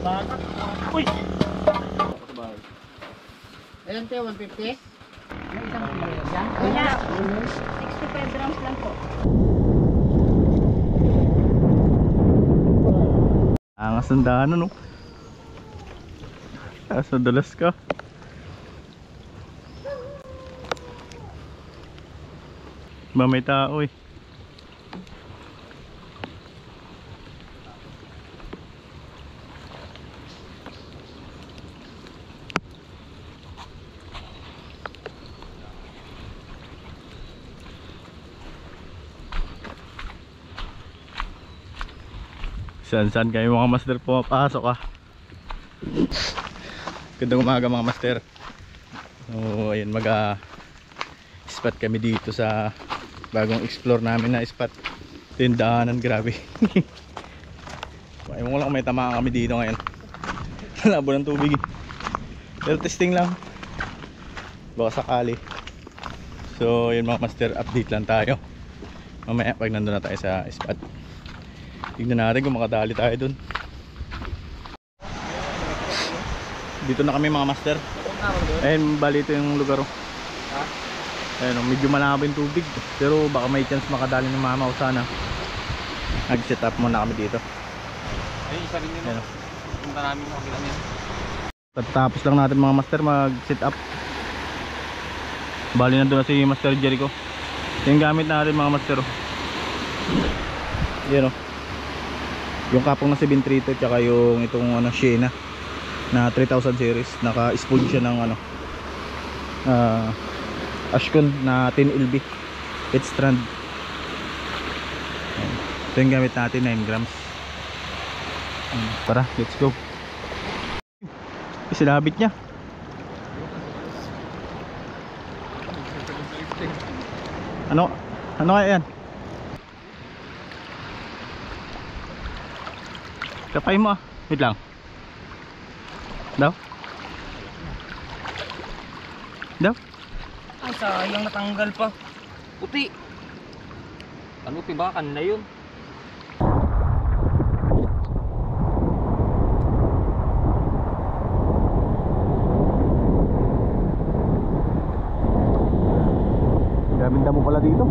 Uy! Ilan tayo? 150? May isang kilo yan? Kaya, 65 grams lang po. Angas ng daanan, no? Kaso dulas ka. Ba may tao eh. Saan kayo mga master pumapasok ah. Gandang umaga mga master. So ayun spot kami dito sa bagong explore namin na spot. Tindahanan, grabe. Ewan ko lang may tamaan kami dito ngayon. Labo ng tubig. Pero testing lang. Baka sakali. So yun mga master, update lang tayo. Mamaya pag nandun na tayo sa spot. Tignan natin kung makadali tayo dun. Dito na kami mga master. Ayun, bali ito yung lugar. Ayun, medyo malabo yung tubig. Pero baka may chance makadali ng mama o sana. Nag-set up muna kami dito. Ayun, isa rin yun. Punta namin yung kabilang yan. Tapos lang natin mga master mag-set up. Bali na doon na si Master Jericho. Yung gamit natin mga master. Yan o. Yung kapong na 732 tsaka yung itong Shena na 3000 series, naka-spoon siya ng Ashcon na 10 LB 8 strand. Ito yung gamit natin, 9 grams. Tara, let's go. Isinabit niya. Ano kaya yan? Kapay mo ah. Wait lang. Daw? Daw? Ay, sayang natanggal pa. Puti. Ano tibakan na yun? Daming damo pala dito.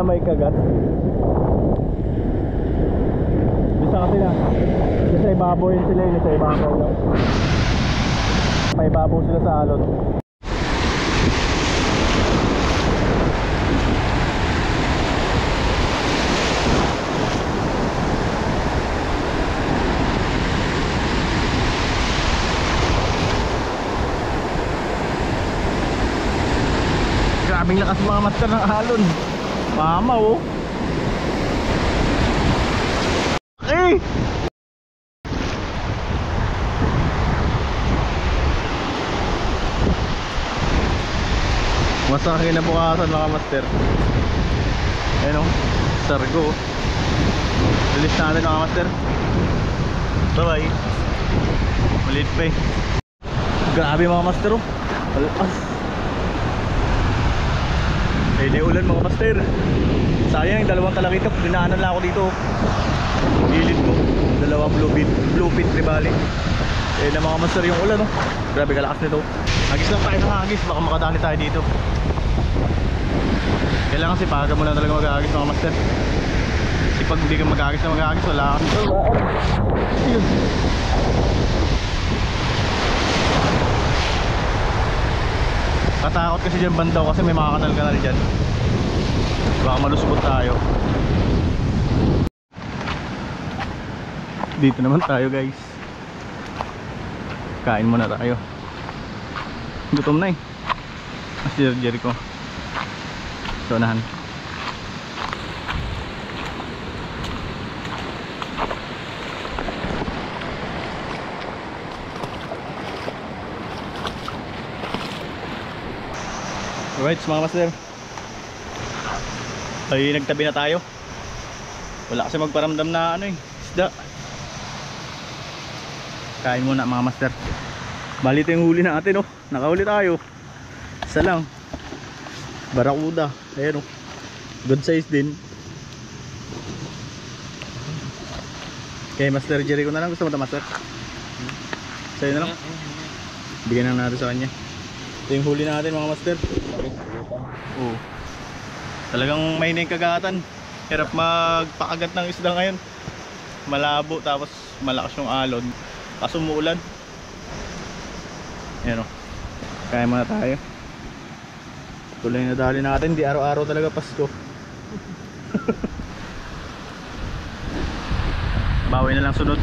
May kagat. Bisa kasi na. Sa ibabaw yun sila yun. Sa ibabaw lang. Paibabaw sila sa alon. Grabing lakas mga master ng alon. Mama oh. Eh. Masakit na bukasan mga master. Ayun oh. Sargo. Release natin mga master. Bye bye. Maliit pa eh. Grabe mga master oh. Malakas. Eh di ulan mga master. Sayang yung dalawang talakitok. Dinaanan lang ako dito. Gilid ko. Dalawang blue pit tribali. Eh na mga master yung ulan oh. Grabe kalakas nito. Hagis lang tayo ng hagis. Baka makadali tayo dito. Kailangan sipagan mo lang talaga mag-hagis mga master. Kasi pag hindi ka mag-hagis na mag-hagis, wala kang yun. Katakot kasi dyan bandaw kasi may mga kanal-kanal dyan. Baka malusubot tayo. Dito naman tayo guys. Kain muna tayo. Gutom na eh. Master Jericho. So unahan. Alright mga master, ay nagtabi na tayo. Wala kasi magparamdam na ano eh, isda. Kain muna mga master. Bali ito yung huli natin oh. Nakahuli tayo. Isa lang, barakuda. Ayan oh, good size din. Okay Master Jericho na lang. Gusto mo ito master? Sa'yo na lang. Bigyan na natin sa kanya. Ito yung huli natin mga master. Oo. Talagang may na yung kagatan. Hirap magpakagat ng isda ngayon. Malabo tapos malakas yung alon. Kaso umuulan. Ayan o. Kaya muna tayo. Tuloy na dali natin. Di araw-araw talaga Pasko. Bawi na lang sunod.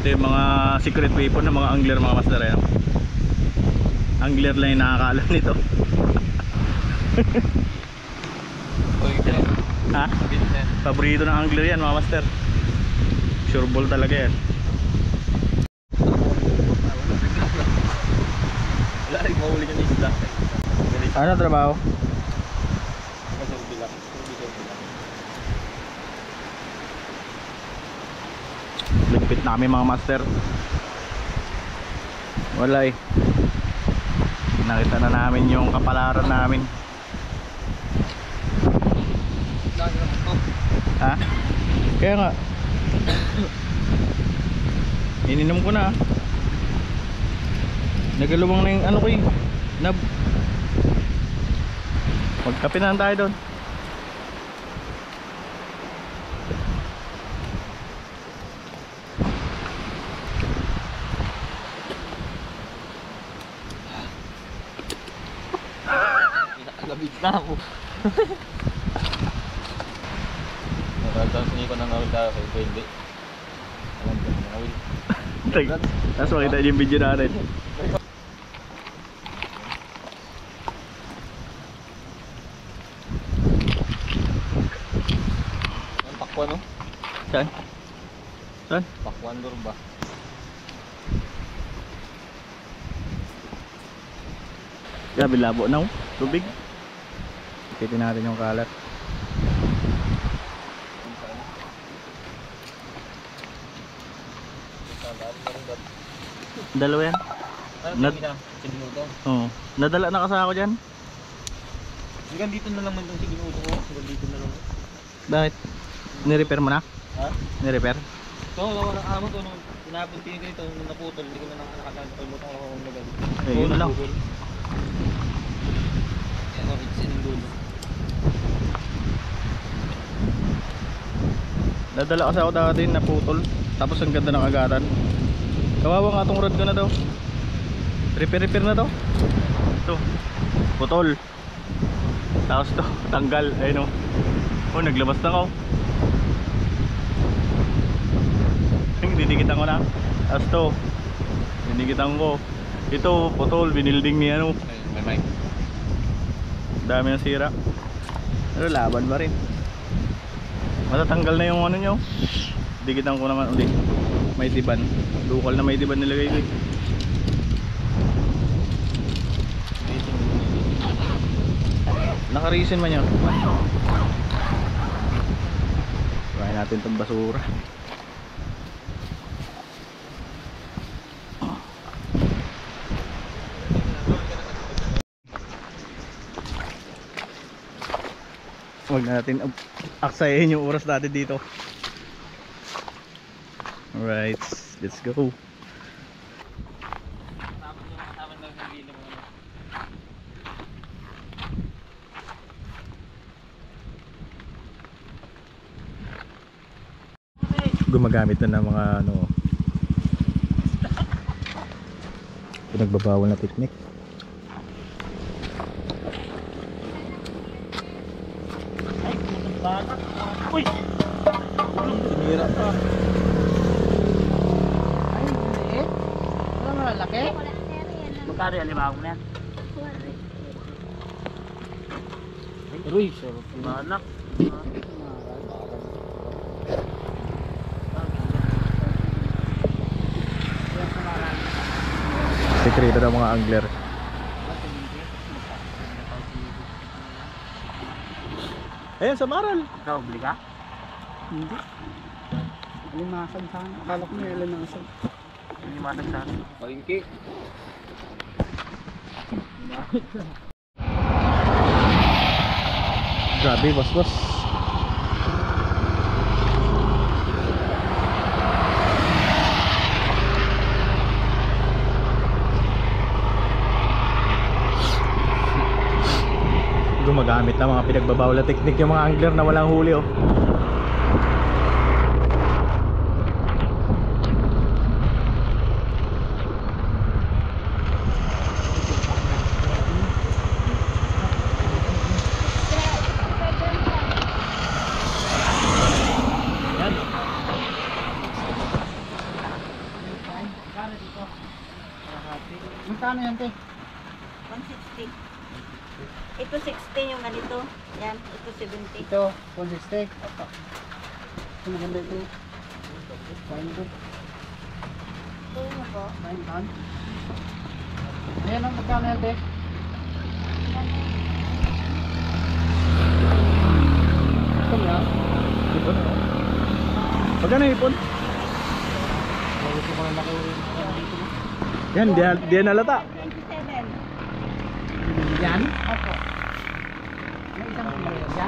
Ito yung mga secret weapon ng mga angler mga master. Ayan. Angler lang yung nakakaalam nito. Ha? Paborito ng angler yan mga master. Sure ball talaga yan. Wala rin mahuli ka ng isla. Ano trabaho? Ligpit namin mga master. Wala eh. Nakita na namin yung kapalaran namin. Ha? Kaya nga ininom ko na. Nagalubang na yung ano ko eh, nab. Magkape na tayo doon. Labig na ako. Nakataon sa ko ng nawil tayo kay Pwede. Alam ko ng nawil. Tapos makita niyo yung video natin. Ang pakwan no? Saan? Saan? Pakwan lor ba? Grabe labo na tubig. Ikitin natin yung kalat. Dalawa yan. Oo. Nadala na kasi ako dyan. Hanggang dito na lang man itong siginuto ko. Hanggang dito na lang. Bakit? Nirepair mo na? Ha? Nirepair? So, wala kang amo to. Nung pinapunti ko ito, nung naputol, hindi ko na nakakalimutan ako kung nagay. Eh, yun lang. Yan o, it's in dulo. Nadala kasi ako dati naputol. Tapos ang ganda ng agatan. Kawawa nga itong rod ko na daw. Repair na to. Ito. Putol. Tapos to, tanggal. Ayun o. Oh, naglabas na ako. Didikitan ko na. Tapos to, didikitan ko. Ito, putol. Binilding niya ano. May mic. Dami ng sira. Pero laban pa rin. Matatanggal na yung ano nyo. Dikitan ko naman ulit. May tiban. Local na may tiban nilagay ko eh. Naka-reason man yun. Try natin itong basura. Huwag natin aksayahin yung oras natin dito. Alright, let's go. Gumagamit na ng mga ano, pinagbabawal na technique. Uy! Sinira pa. Ay, hindi eh. Wala malalaki. Magkano yan? Lima mo na yan? Ruy, sarap yung anak. Sekreto ng mga angler. Ayan, sa Maral. Ikaw, bili ka? Hindi. Alimasag sana. Akala ko may alimasag. Hindi matag sa akin. Palingki. Grabe, boss. Gumagamit ng mga pinagbabawal na technique yung mga angler na walang huli, oh. Magkano yan, te? 160. Ito 60 yung ganito. Yan, ito 70. Ito, 160. Ito maganda ito. Kain ito. Ito mo po. Kain. Ayan ang magkano yan, te? Ito mo yan. Ipon? Magkano ipon? Bago ko pala laki dito. Yan, di nalata. 27. Yan? Opo. May isang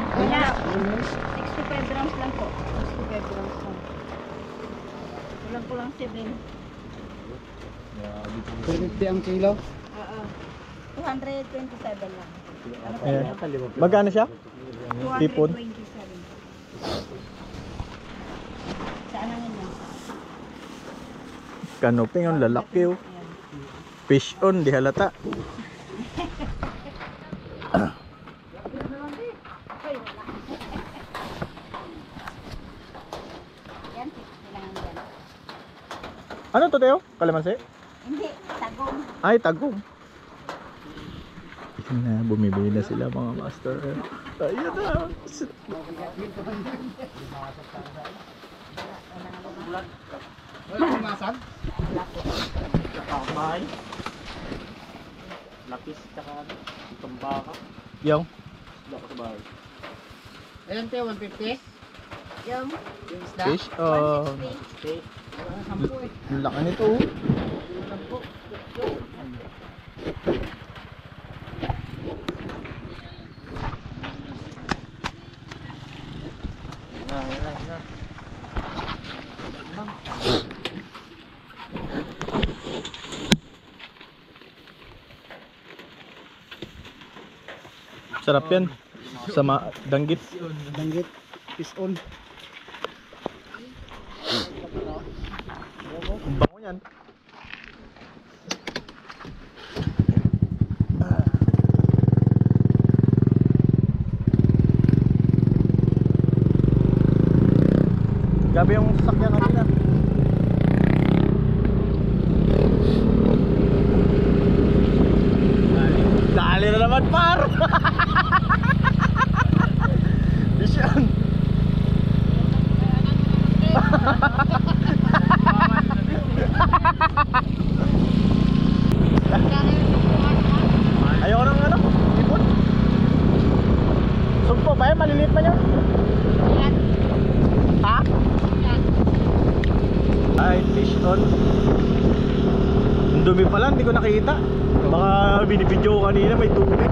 kilo yan? Wala. Ano? 65 grams lang po. 65 grams lang. Kulang 7. 350 ang kilo. Oo. 227 lang. Ano pa Ayan. yun? Magkano siya? Tipon? 227. Saan ang yun? Kanoping ang lalaki, oh. Ayan. Fish on, di halata. Hoy, wala. Yan, kailangan yan. Ano to, Teo? Kalamansi? Hindi, tagong. Ay, tagong. Ayun na, bumibili na sila mga master. Ayun na. Wala kang masag? Kapay. Lapis, tsaka itong baka. Yung, Dako sa bahay. Ayan, te, 150. Yung Yung isda. fish on. 160. Sampu eh. Ang laki nito, oh. Sampu. Sarap yan. Sama, danggit. Danggit. Fish on. Ang bango yan. Gabi yung sasakyan kanina. Dali na naman, par! Vision! Ayoko ng ano? Ipon? Sugpo ba yan? Maliliit pa yun? Ha? Ay, fish on. Ang dumi pala, hindi ko nakita. Baka binibidyo ko kanina, may tubig.